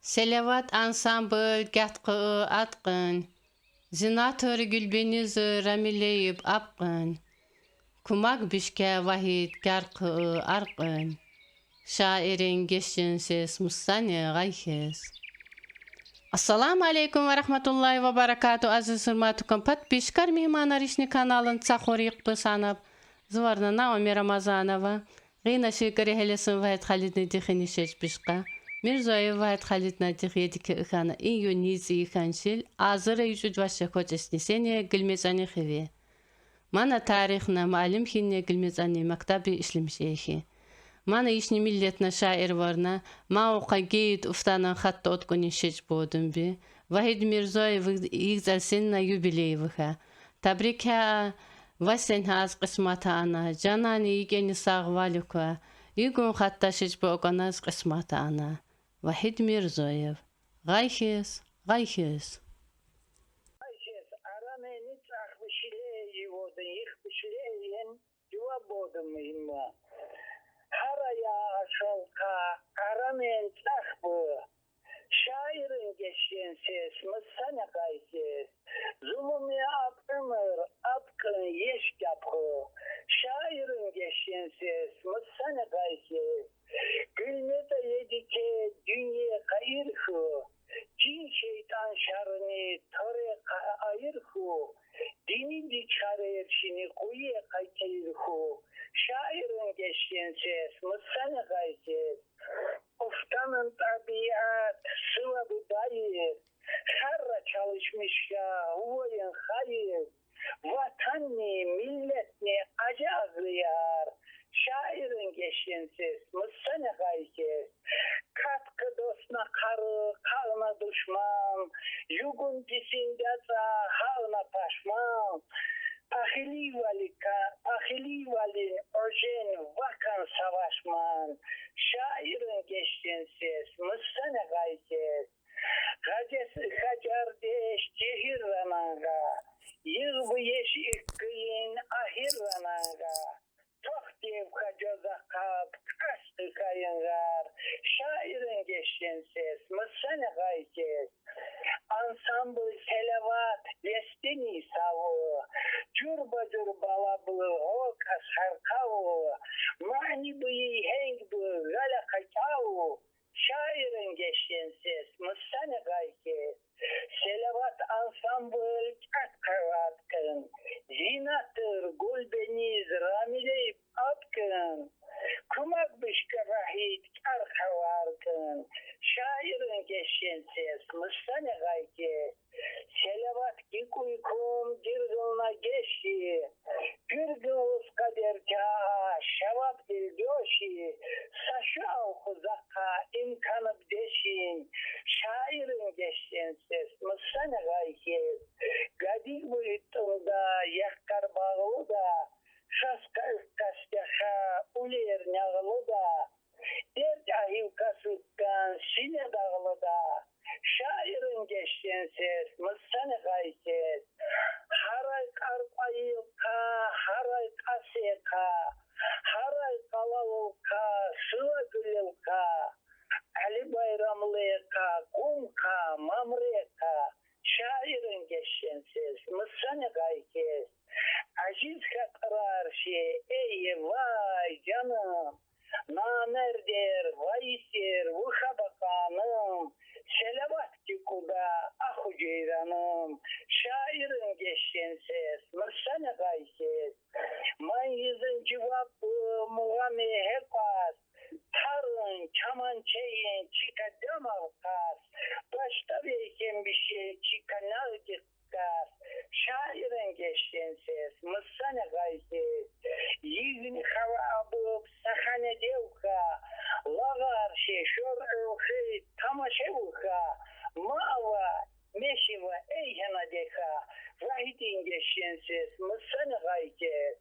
Selavat ansambl gatkı atqın. Zinatör Gülbeniz Ramileyip apqın. Kumak bişke vahid garqı arqın. Şairin geçin ses mustani gayhes. Assalamu alaikum ve rahmatullahi ve barakatuh aziz hürmatukum подписчикар mihmanarishni kanalın tsakhorik sanap. Zvarna Naomi Ramazanova. Gina şikari helesin vahid khalidni dikhini şeçbişqa. Mirzoyev vahid khalidna dikhiyedik ikhana iyo nizi ikhanşil. Azıra yüzüd vaşa koçesni seni gilmezani khivi. Mana tarihna malim hinne gilmezani maktabi işlimşeyhi. Mana işni milletna şair varna. Mauqa geyit uftanan khatta otkunin şeç bodun bi. Vahid Mirzoyev igzal senna yubileyviha. Tabrikha Vasenha az qismata ana. Janani igeni sağvaluka. Igun khatta şeç boğana az qismata ana. Vahid Mirzoyev. Gayhes, gayhes. Ayşes arameni çakmışile yivodun yıkmışileyen yuva bodum mühimma. Haraya aşalka aramen çakbu. Şairin geçen ses mısana kayses. Zulümü apımır apkın yeş yapı. Şairin geçen ses mısana kayses. Gülmede yedike dünya kayırhu. Cin şeytan şarını tore ayırhu. Dini dikare şini kuye kayırhu. Şairin geçen ses mısana kayses. Uftanın tabiat sıvabı dayı. Harra çalışmış ya uvoyun hayır. Vatanni milletni acazlıyar. Şairin geçen ses mısana kayses. Katkı dostuna karı, kalına düşman. Yugun pisinde halına taşman. Ahili vali ojen vakan savaşman. Şairin geçen ses mısana kayses. Hacar deş cehir rananga. Yığbı yeş ikkiyin ahir rananga. Tohtiv kacoza kap kastı kayıngar. Şairin geçen ses mısana kayses. Ansambl selavat destini savu. Curba balabı hokas harkavu. Mani bıyı heng bı gala kakavu. Şairin geçen ses mısana kayses. Selavat ansambl katkavatken. Zinatır Gülbeniz Ramileyip apken. Kumak bişke vahid karkavarken. Şairin geçen ses mısana kayses. Selavat kikuykum dirgılna geçti. Gürgün kaderka şavat ilgöşi. Saşı avkuzaka imkanıp deşin. Şairin geçen ses mısana kayses. Gadik buyutunda yakkar bağlı da. Şaska ıskaştaha uler nağılı da. Dert ahiv kasıkkan sine dağılı da. Şairin geçen ses mısana kayses. Haray karpayılka, haray kaseka. Haray kalavulka, sıva gülülka. Ali Bayramlıyka, kumka, mamreka. Şairin geçen ses mısana kayses. Aziz katrar şey ey vay canım. Namerder, vayser, vuhabakanım. Selavat ki kuda, ahu ceyranım. Şairin geçen ses, mısana kayses. Man yüzün cevabı, muğame hepas. Tarın, kamançeyin, çıkadam avkas. Başta beyken bir şey, çıkanar gitkas. Şairin geçen ses, mısana kayses. Yigni hava abıp, sahane devka. Lagar şey, şor evhi, tamaşevka. Mava, meşiva, eyhana deka. Vahidin geçen ses, mısana kayses.